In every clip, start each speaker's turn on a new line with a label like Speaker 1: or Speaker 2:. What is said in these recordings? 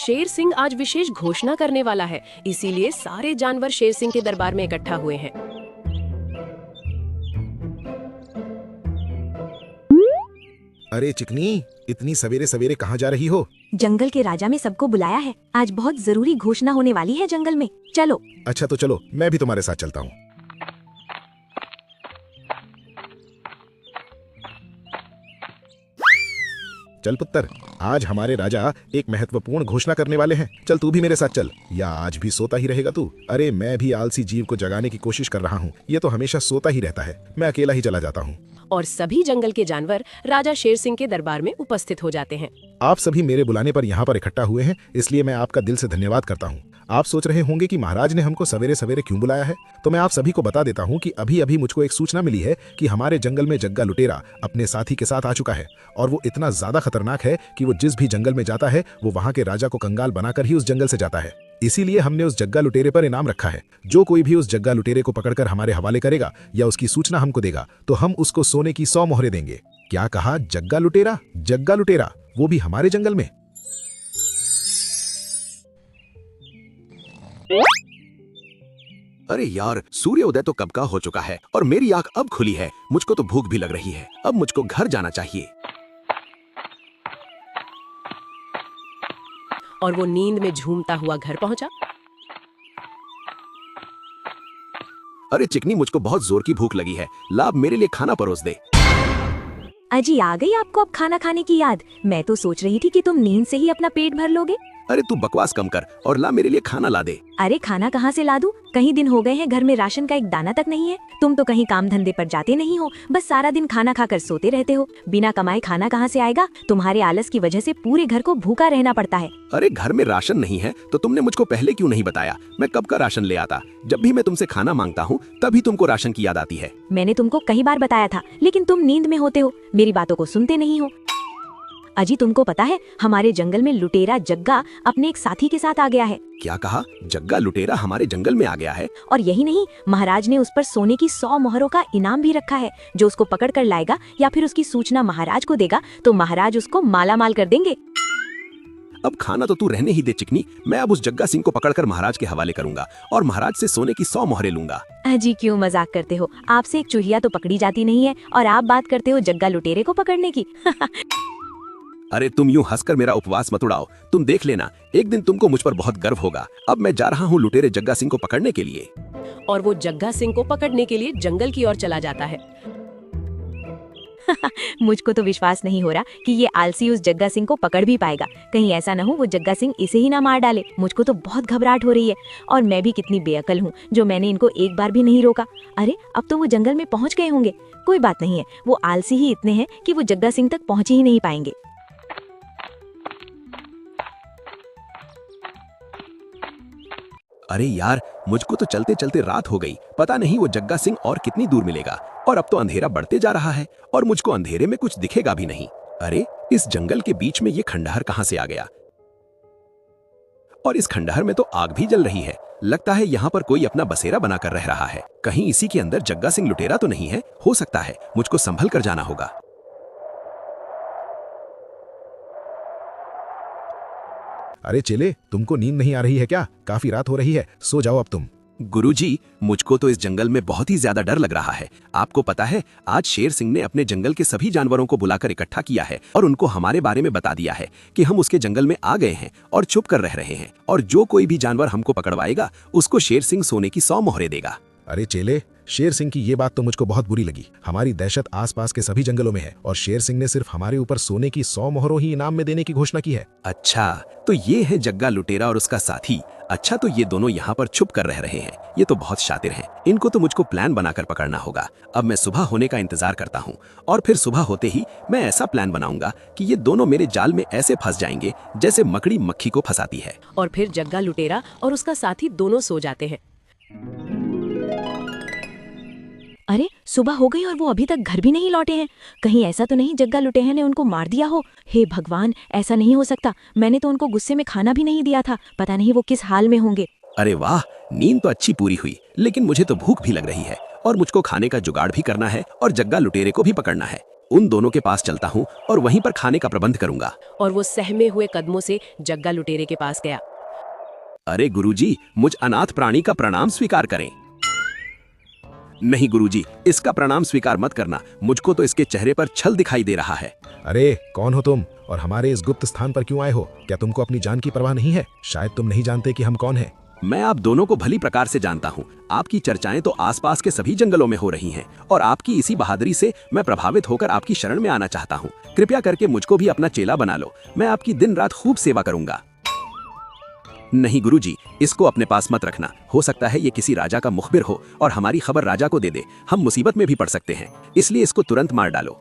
Speaker 1: शेर सिंह आज विशेष घोषणा करने वाला है, इसीलिए सारे जानवर शेर सिंह के दरबार में इकट्ठा हुए हैं।
Speaker 2: अरे चिकनी, इतनी सवेरे सवेरे कहाँ जा रही हो?
Speaker 3: जंगल के राजा में सबको बुलाया है। आज बहुत जरूरी घोषणा होने वाली है जंगल में। चलो।
Speaker 2: अच्छा तो चलो, मैं भी तुम्हारे साथ चलता हूँ। चल पुत्र, आज हमारे राजा एक महत्वपूर्ण घोषणा करने वाले हैं। चल तू भी मेरे साथ चल। या आज भी सोता ही रहेगा तू? अरे मैं भी आलसी जीव को जगाने की कोशिश कर रहा हूँ, ये तो हमेशा सोता ही रहता है। मैं अकेला ही चला जाता हूँ।
Speaker 1: और सभी जंगल के जानवर राजा शेर सिंह के दरबार में उपस्थित हो जाते हैं।
Speaker 2: आप सभी मेरे बुलाने पर यहाँ पर इकट्ठा हुए हैं, इसलिए मैं आपका दिल से धन्यवाद करता हूँ। आप सोच रहे होंगे कि महाराज ने हमको सवेरे सवेरे क्यों बुलाया है, तो मैं आप सभी को बता देता हूँ कि अभी अभी मुझको एक सूचना मिली है कि हमारे जंगल में जग्गा लुटेरा अपने साथी के साथ आ चुका है। और वो इतना ज्यादा खतरनाक है कि वो जिस भी जंगल में जाता है वो वहाँ के राजा को कंगाल बनाकर ही उस जंगल से जाता है। इसीलिए हमने उस जग्गा लुटेरे पर इनाम रखा है। जो कोई भी उस जग्गा लुटेरे को पकड़कर हमारे हवाले करेगा या उसकी सूचना हमको देगा तो हम उसको सोने की 100 मोहरें देंगे। क्या कहा? जग्गा लुटेरा? जग्गा लुटेरा, वो भी हमारे जंगल में?
Speaker 4: अरे यार, सूर्योदय तो कब का हो चुका है और मेरी आंख अब खुली है। मुझको तो भूख भी लग रही है। अब मुझको घर जाना चाहिए।
Speaker 1: और वो नींद में झूमता हुआ घर पहुंचा।
Speaker 4: अरे चिकनी, मुझको बहुत जोर की भूख लगी है। ला अब मेरे लिए खाना परोस दे।
Speaker 3: अजी, आ गई आपको अब खाना खाने की याद? मैं तो सोच रही थी कि तुम नींद से ही अपना पेट भर लोगे।
Speaker 4: अरे तू बकवास कम कर और ला मेरे लिए खाना ला दे।
Speaker 3: अरे खाना कहाँ से ला दूं? कई दिन हो गए हैं घर में राशन का एक दाना तक नहीं है। तुम तो कहीं काम धंधे पर जाते नहीं हो, बस सारा दिन खाना खाकर सोते रहते हो। बिना कमाए खाना कहाँ से आएगा? तुम्हारे आलस की वजह से पूरे घर को भूखा रहना पड़ता है।
Speaker 4: अरे घर में राशन नहीं है तो तुमने मुझको पहले क्यों नहीं बताया? मैं कब का राशन ले आता। जब भी मैं तुमसे खाना मांगता हूँ तभी तुमको राशन की याद आती है।
Speaker 3: मैंने तुमको कई बार बताया था, लेकिन तुम नींद में होते हो, मेरी बातों को सुनते नहीं हो। अजी, तुमको पता है हमारे जंगल में लुटेरा जग्गा अपने एक साथी के साथ आ गया है।
Speaker 4: क्या कहा? जग्गा लुटेरा हमारे जंगल में आ गया है?
Speaker 3: और यही नहीं, महाराज ने उस पर सोने की 100 मोहरों का इनाम भी रखा है। जो उसको पकड़ कर लाएगा या फिर उसकी सूचना महाराज को देगा तो महाराज उसको माला माल कर देंगे।
Speaker 4: अब खाना तो तू रहने ही दे चिकनी। मैं अब उस जग्गा सिंह को पकड़कर महाराज के हवाले करूंगा और महाराज से सोने की 100 मोहरें लूंगा।
Speaker 3: अजी, क्यों मजाक करते हो? आपसे एक चूहिया तो पकड़ी जाती नहीं है और आप बात करते हो जग्गा लुटेरे को पकड़ने की।
Speaker 4: अरे तुम यूं हंसकर मेरा उपवास मत उड़ाओ। तुम देख लेना, एक दिन तुमको मुझ पर बहुत गर्व होगा। अब मैं जा रहा हूँ लुटेरे जग्गा सिंह को पकड़ने के लिए।
Speaker 1: और वो जग्गा सिंह को पकड़ने के लिए जंगल की ओर चला जाता है।
Speaker 3: मुझको तो विश्वास नहीं हो रहा कि ये आलसी उस जग्गा सिंह को पकड़ भी पाएगा। कहीं ऐसा न हो वो जग्गा सिंह इसे ही ना मार डाले। मुझको तो बहुत घबराहट हो रही है। और मैं भी कितनी बेअकल हूँ जो मैंने इनको एक बार भी नहीं रोका। अरे अब तो वो जंगल में पहुँच गए होंगे। कोई बात नहीं है, वो आलसी ही इतने हैं कि वो जग्गा सिंह तक पहुँच ही नहीं पाएंगे।
Speaker 4: अरे यार, मुझको तो चलते चलते रात हो गई। पता नहीं वो जग्गा सिंह और कितनी दूर मिलेगा। और अब तो अंधेरा बढ़ते जा रहा है और मुझको अंधेरे में कुछ दिखेगा भी नहीं। अरे इस जंगल के बीच में ये खंडहर कहाँ से आ गया? और इस खंडहर में तो आग भी जल रही है। लगता है यहाँ पर कोई अपना बसेरा बनाकर रह रहा है। कहीं इसी के अंदर जग्गा सिंह लुटेरा तो नहीं है? हो सकता है, मुझको संभल कर जाना होगा।
Speaker 2: अरे चेले, तुमको नींद नहीं आ रही है क्या? काफी रात हो रही है, सो जाओ अब तुम।
Speaker 4: गुरुजी, मुझको तो इस जंगल में बहुत ही ज्यादा डर लग रहा है। आपको पता है, आज शेर सिंह ने अपने जंगल के सभी जानवरों को बुलाकर इकट्ठा किया है और उनको हमारे बारे में बता दिया है कि हम उसके जंगल में आ गए हैं और छुप कर रह रहे हैं। और जो कोई भी जानवर हमको पकड़वाएगा उसको शेर सिंह सोने की 100 मोहरें देगा।
Speaker 2: अरे चेले, शेर सिंह की ये बात तो मुझको बहुत बुरी लगी। हमारी दहशत आसपास के सभी जंगलों में है और शेर सिंह ने सिर्फ हमारे ऊपर सोने की 100 मोहरों ही इनाम में देने की घोषणा की है।
Speaker 4: अच्छा, तो ये है जग्गा लुटेरा और उसका साथी। अच्छा, तो ये दोनों यहाँ पर छुप कर रह रहे हैं। ये तो बहुत शातिर हैं। इनको तो मुझको प्लान बनाकर पकड़ना होगा। अब मैं सुबह होने का इंतजार करता हूँ और फिर सुबह होते ही मैं ऐसा प्लान बनाऊंगा कि ये दोनों मेरे जाल में ऐसे फंस जाएंगे जैसे मकड़ी मक्खी को फंसाती है।
Speaker 1: और फिर जग्गा लुटेरा और उसका साथी दोनों सो जाते हैं।
Speaker 3: अरे सुबह हो गई और वो अभी तक घर भी नहीं लौटे हैं। कहीं ऐसा तो नहीं जग्गा लुटेरे ने उनको मार दिया हो? हे भगवान, ऐसा नहीं हो सकता। मैंने तो उनको गुस्से में खाना भी नहीं दिया था। पता नहीं वो किस हाल में होंगे।
Speaker 4: अरे वाह, नींद तो अच्छी पूरी हुई, लेकिन मुझे तो भूख भी लग रही है और मुझको खाने का जुगाड़ भी करना है और जग्गा लुटेरे को भी पकड़ना है। उन दोनों के पास चलता हूँ और वहीं पर खाने का प्रबंध करूंगा।
Speaker 1: और वो सहमे हुए कदमों से जग्गा लुटेरे के पास गया।
Speaker 4: अरे गुरुजी, मुझ अनाथ प्राणी का प्रणाम स्वीकार करें। नहीं गुरुजी, इसका प्रणाम स्वीकार मत करना, मुझको तो इसके चेहरे पर छल दिखाई दे रहा है।
Speaker 2: अरे कौन हो तुम और हमारे इस गुप्त स्थान पर क्यों आए हो? क्या तुमको अपनी जान की परवाह नहीं है? शायद तुम नहीं जानते कि हम कौन हैं।
Speaker 4: मैं आप दोनों को भली प्रकार से जानता हूँ। आपकी चर्चाएं तो आसपास के सभी जंगलों में हो रही हैं और आपकी इसी बहादुरी से मैं प्रभावित होकर आपकी शरण में आना चाहता हूँ। कृपया करके मुझको भी अपना चेला बना लो, मैं आपकी दिन रात खूब सेवा करूंगा। नहीं गुरुजी, इसको अपने पास मत रखना, हो सकता है ये किसी राजा का मुखबिर हो और हमारी खबर राजा को दे दे, हम मुसीबत में भी पड़ सकते हैं, इसलिए इसको तुरंत मार डालो।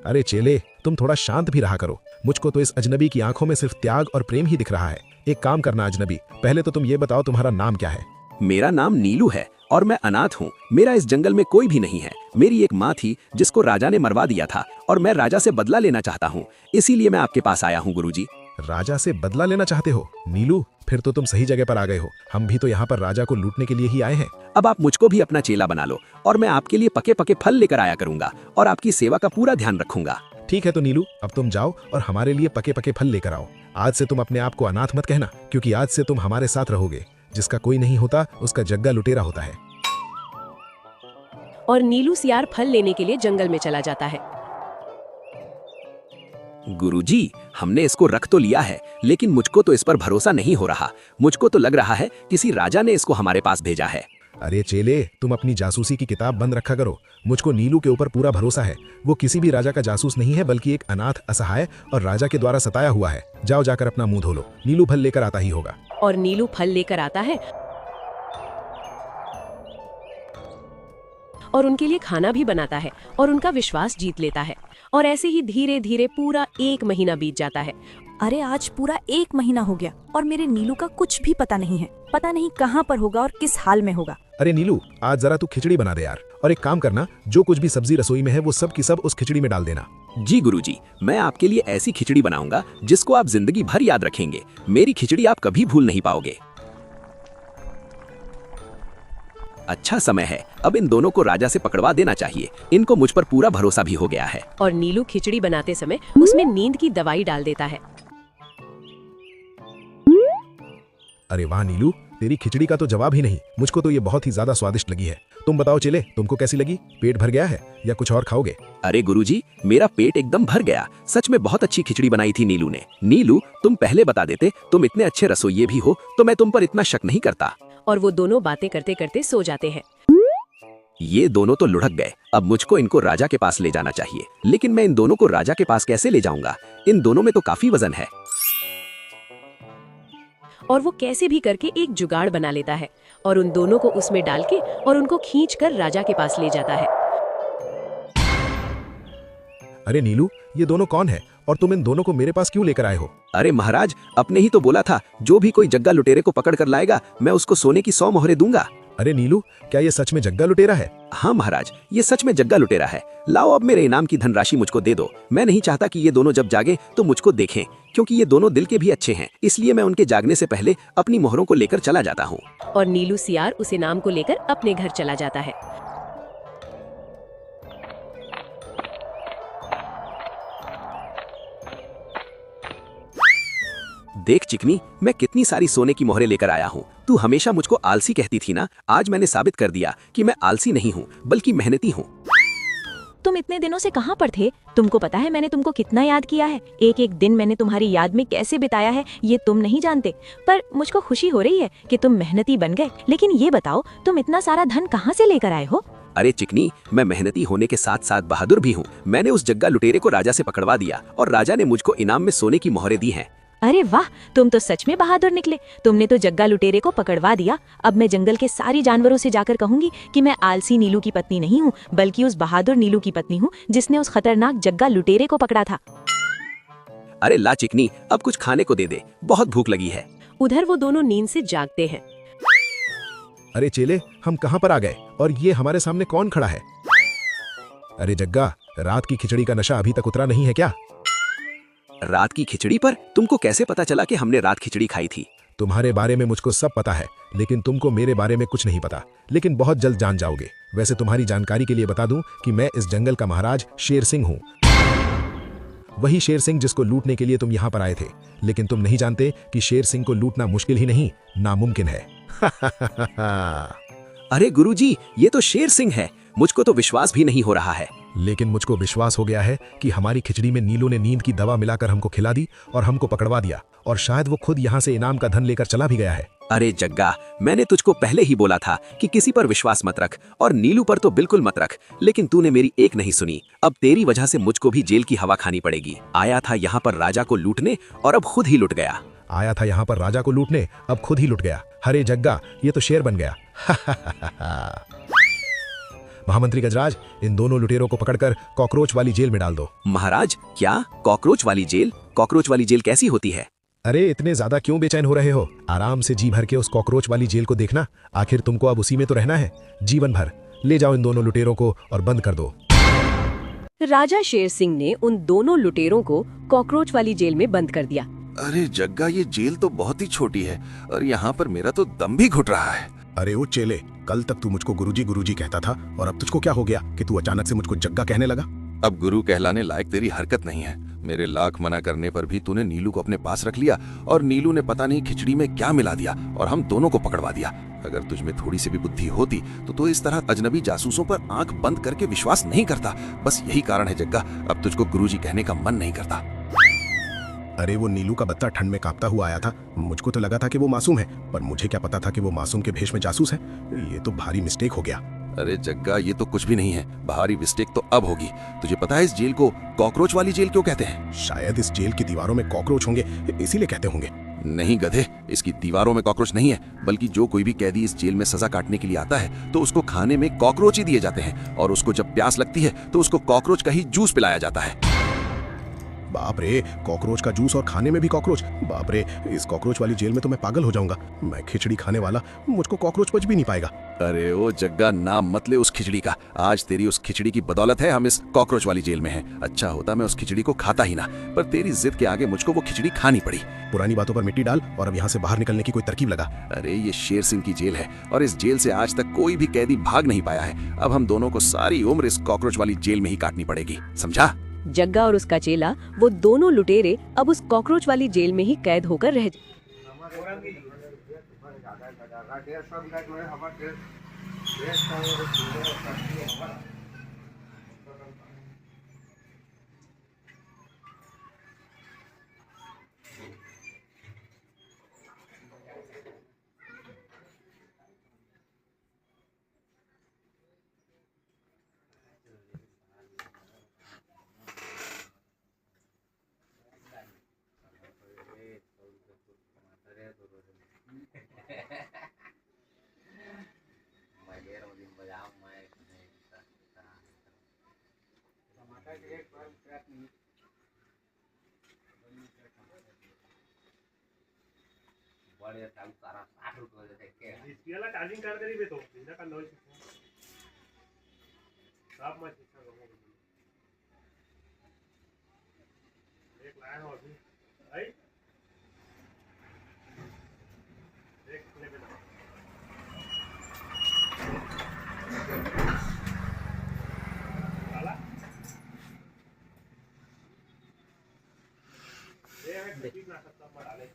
Speaker 2: अरे चेले, तुम थोड़ा शांत भी रहा करो। मुझको तो इस अजनबी की आंखों में सिर्फ त्याग और प्रेम ही दिख रहा है। एक काम करना अजनबी, पहले तो तुम ये बताओ तुम्हारा नाम क्या है?
Speaker 4: मेरा नाम नीलू है और मैं अनाथ हूँ। मेरा इस जंगल में कोई भी नहीं है। मेरी एक माँ थी जिसको राजा ने मरवा दिया था और मैं राजा से बदला लेना चाहता हूँ, इसीलिए मैं आपके पास आया हूँ गुरुजी।
Speaker 2: राजा से बदला लेना चाहते हो? नीलू, फिर तो तुम सही जगह पर आ गए हो। हम भी तो यहाँ पर राजा को लूटने के लिए ही आए हैं।
Speaker 4: अब आप मुझको भी अपना चेला बना लो और मैं आपके लिए पके पके फल लेकर आया करूंगा और आपकी सेवा का पूरा ध्यान रखूंगा।
Speaker 2: ठीक है तो नीलू, अब तुम जाओ और हमारे लिए पके पके फल लेकर आओ। आज से तुम अपने आप को अनाथ मत कहना, क्योंकि आज से तुम हमारे साथ रहोगे। जिसका कोई नहीं होता उसका जग्गा लुटेरा होता है।
Speaker 1: और नीलू सियार फल लेने के लिए जंगल में चला जाता है।
Speaker 4: गुरुजी, हमने इसको रख तो लिया है, लेकिन मुझको तो इस पर भरोसा नहीं हो रहा। मुझको तो लग रहा है किसी राजा ने इसको हमारे पास भेजा है।
Speaker 2: अरे चेले, तुम अपनी जासूसी की किताब बंद रखा करो। मुझको नीलू के ऊपर पूरा भरोसा है। वो किसी भी राजा का जासूस नहीं है, बल्कि एक अनाथ, असहाय और राजा के द्वारा सताया हुआ है। जाओ जाकर अपना मुंह धो लो, नीलू फल लेकर आता ही होगा।
Speaker 1: और नीलू फल लेकर आता है और उनके लिए खाना भी बनाता है और उनका विश्वास जीत लेता है। और ऐसे ही धीरे धीरे पूरा 1 महीना बीत जाता है।
Speaker 5: अरे आज पूरा 1 महीना हो गया और मेरे नीलू का कुछ भी पता नहीं है। पता नहीं कहाँ पर होगा और किस हाल में होगा।
Speaker 2: अरे नीलू, आज जरा तू खिचड़ी बना दे यार। और एक काम करना, जो कुछ भी सब्जी रसोई में है वो सब की सब उस खिचड़ी में डाल देना।
Speaker 4: जी गुरुजी, मैं आपके लिए ऐसी खिचड़ी बनाऊंगा जिसको आप जिंदगी भर याद रखेंगे। मेरी खिचड़ी आप कभी भूल नहीं पाओगे। अच्छा समय है, अब इन दोनों को राजा से पकड़वा देना चाहिए। इनको मुझ पर पूरा भरोसा भी हो गया है।
Speaker 1: और नीलू खिचड़ी बनाते समय उसमें नींद की दवाई डाल देता है।
Speaker 2: अरे वाह नीलू, तेरी खिचड़ी का तो जवाब ही नहीं। मुझको तो ये बहुत ही ज्यादा स्वादिष्ट लगी है। तुम बताओ चेले, तुमको कैसी लगी? पेट भर गया है या कुछ और खाओगे?
Speaker 4: अरे गुरुजी, मेरा पेट एकदम भर गया। सच में बहुत अच्छी खिचड़ी बनाई थी नीलू ने। नीलू, तुम पहले बता देते, तुम इतने अच्छे रसोइये भी हो तो मैं तुम पर इतना शक नहीं करता।
Speaker 1: और वो दोनों बातें करते करते सो जाते हैं।
Speaker 4: ये दोनों तो लुढ़क गए। अब मुझको इनको राजा के पास ले जाना चाहिए, लेकिन मैं इन दोनों को राजा के पास कैसे ले जाऊंगा? इन दोनों में तो काफी वजन है।
Speaker 1: और वो कैसे भी करके एक जुगाड़ बना लेता है और उन दोनों को उसमें डाल के और उनको खींचकर राजा के पास ले जाता है।
Speaker 2: अरे नीलू, ये दोनों कौन है और तुम इन दोनों को मेरे पास क्यों लेकर आए हो?
Speaker 4: अरे महाराज, अपने ही तो बोला था, जो भी कोई जग्गा लुटेरे को पकड़ कर लाएगा मैं उसको सोने की 100 मोहरें दूंगा।
Speaker 2: अरे नीलू, क्या ये सच में जग्गा लुटेरा है?
Speaker 4: हाँ महाराज, ये सच में जग्गा लुटेरा है। लाओ अब मेरे इनाम की धनराशि मुझको दे दो। मैं नहीं चाहता कि ये दोनों जब जागे तो मुझको देखें, क्योंकि ये दोनों दिल के भी अच्छे हैं। इसलिए मैं उनके जागने से पहले अपनी मोहरों को लेकर चला जाता हूँ।
Speaker 1: और नीलू सियार उस इनाम को लेकर अपने घर चला जाता है।
Speaker 4: देख चिकनी, मैं कितनी सारी सोने की मोहरें लेकर आया हूँ। तू हमेशा मुझको आलसी कहती थी ना, आज मैंने साबित कर दिया कि मैं आलसी नहीं हूँ बल्कि मेहनती हूँ।
Speaker 3: तुम इतने दिनों से कहाँ पर थे? तुमको पता है मैंने तुमको कितना याद किया है। एक एक दिन मैंने तुम्हारी याद में कैसे बिताया है ये तुम नहीं जानते। पर मुझको खुशी हो रही है कि तुम मेहनती बन गए। लेकिन ये बताओ, तुम इतना सारा धन कहाँ से लेकर आए हो?
Speaker 4: अरे चिकनी, मैं मेहनती होने के साथ साथ बहादुर भी हूँ। मैंने उस जग्गा लुटेरे को राजा से पकड़वा दिया और राजा ने मुझको इनाम में सोने की मोहरें दी हैं।
Speaker 3: अरे वाह, तुम तो सच में बहादुर निकले। तुमने तो जग्गा लुटेरे को पकड़वा दिया। अब मैं जंगल के सारी जानवरों से जाकर कहूंगी कि मैं आलसी नीलू की पत्नी नहीं हूँ, बल्कि उस बहादुर नीलू की पत्नी हूँ जिसने उस खतरनाक जग्गा लुटेरे को पकड़ा था।
Speaker 4: अरे ला चिकनी, अब कुछ खाने को दे दे, बहुत भूख लगी है।
Speaker 1: उधर वो दोनों नींद से जागते हैं।
Speaker 2: अरे चेले, हम कहाँ पर आ गए और ये हमारे सामने कौन खड़ा है? अरे जग्गा, रात की खिचड़ी का नशा अभी तक उतरा नहीं है क्या?
Speaker 4: रात की खिचड़ी पर तुमको कैसे पता चला कि हमने रात खिचड़ी खाई थी?
Speaker 2: तुम्हारे बारे में मुझको सब पता है, लेकिन तुमको मेरे बारे में कुछ नहीं पता, लेकिन बहुत जल्द जान जाओगे। वैसे तुम्हारी जानकारी के लिए बता दूं कि मैं इस जंगल का महाराज शेर सिंह हूँ। वही शेर सिंह जिसको लूटने के लिए तुम यहाँ पर आए थे, लेकिन तुम नहीं जानते कि शेर सिंह को लूटना मुश्किल ही नहीं, नामुमकिन है।
Speaker 4: अरे गुरुजी, ये तो शेर सिंह है। मुझको तो विश्वास भी नहीं हो रहा है।
Speaker 2: लेकिन मुझको विश्वास हो गया है कि हमारी खिचड़ी में नीलू ने नींद की दवा मिलाकर हमको खिला दी और हमको पकड़वा दिया, और शायद वो खुद यहाँ से इनाम का धन लेकर चला भी गया है।
Speaker 4: अरे जग्गा, मैंने तुझको पहले ही बोला था कि किसी पर विश्वास मत रख, और नीलू पर तो बिल्कुल मत रख, लेकिन तूने मेरी एक नहीं सुनी। अब तेरी वजह से मुझको भी जेल की हवा खानी पड़ेगी। आया था यहाँ पर राजा को लूटने और अब खुद ही लुट गया।
Speaker 2: आया था यहाँ पर राजा को लूटने, अब खुद ही लुट गया। अरे जग्गा, ये तो शेर बन गया। महामंत्री गजराज, इन दोनों लुटेरों को पकड़कर कॉकरोच वाली जेल में डाल दो।
Speaker 4: महाराज, क्या कॉकरोच वाली जेल? कॉकरोच वाली जेल कैसी होती है?
Speaker 2: अरे इतने ज्यादा क्यों बेचैन हो रहे हो? आराम से जी भर के उस कॉकरोच वाली जेल को देखना। आखिर तुमको अब उसी में तो रहना है जीवन भर। ले जाओ इन दोनों लुटेरों को और बंद कर दो।
Speaker 1: राजा शेर सिंह ने उन दोनों लुटेरों को कॉकरोच वाली जेल में बंद कर दिया।
Speaker 6: अरे जग्गा, ये जेल तो बहुत ही छोटी है और यहाँ पर मेरा तो दम भी घुट रहा है।
Speaker 2: अरे ओ चेले, कल तक तू मुझको गुरुजी गुरुजी कहता था, और अब तुझको क्या हो गया कि तू अचानक से मुझको जग्गा कहने लगा?
Speaker 6: अब गुरु कहलाने लायक तेरी हरकत नहीं है। मेरे लाख मना करने पर भी तूने नीलू को अपने पास रख लिया, और नीलू ने पता नहीं खिचड़ी में क्या मिला दिया और हम दोनों को पकड़वा दिया। अगर तुझमें थोड़ी सी भी बुद्धि होती तो इस तरह अजनबी जासूसों पर आंख बंद करके विश्वास नहीं करता। बस यही कारण है जग्गा, अब तुझको गुरुजी कहने का मन नहीं करता।
Speaker 2: अरे वो नीलू का बच्चा ठंड में कांपता हुआ आया था। मुझको तो लगा था कि वो मासूम है, पर मुझे क्या पता था कि वो मासूम के भेष में जासूस है। ये तो भारी मिस्टेक हो गया।
Speaker 6: अरे जग्गा, ये तो कुछ भी नहीं है। भारी मिस्टेक तो अब होगी। तुझे पता है इस जेल को कॉकरोच वाली जेल क्यों कहते हैं?
Speaker 2: शायद इस जेल की दीवारों में कॉकरोच होंगे, इसीलिए कहते होंगे।
Speaker 6: नहीं गधे, इसकी दीवारों में कॉकरोच नहीं है, बल्कि जो कोई भी कैदी इस जेल में सजा काटने के लिए आता है तो उसको खाने में कॉकरोच ही दिए जाते हैं, और उसको जब प्यास लगती है तो उसको कॉकरोच का ही जूस पिलाया जाता है।
Speaker 2: बाप रे, कॉकरोच का जूस और खाने में भी कॉकरोच। बाप रे, इस कॉकरोच वाली जेल में तो मैं पागल हो जाऊंगा। मैं खिचड़ी खाने वाला, मुझको कॉकरोच पच भी नहीं पाएगा।
Speaker 6: अरे ओ जग्गा, नाम मत ले उस खिचड़ी का। आज तेरी उस खिचड़ी की बदौलत है हम इस कॉकरोच वाली जेल में हैं। अच्छा होता मैं उस खिचड़ी को खाता ही ना, पर तेरी जिद के आगे मुझको वो खिचड़ी खानी पड़ी।
Speaker 2: पुरानी बातों पर मिट्टी डाल और अब यहाँ से बाहर निकलने की कोई तरकीब लगा।
Speaker 6: अरे ये शेर सिंह की जेल है, और इस जेल से आज तक कोई भी कैदी भाग नहीं पाया है। अब हम दोनों को सारी उम्र इस कॉकरोच वाली जेल में ही काटनी पड़ेगी, समझा?
Speaker 1: जग्गा और उसका चेला, वो दोनों लुटेरे अब उस कॉकरोच वाली जेल में ही कैद होकर रह।
Speaker 7: याला चार्जिंग कर तरी देतो बिना का नॉइस साफ मत शिक्षा करो एक लाइन और भी राइट एक लेवल साला ये है ठीक ना सकता बड़ा ले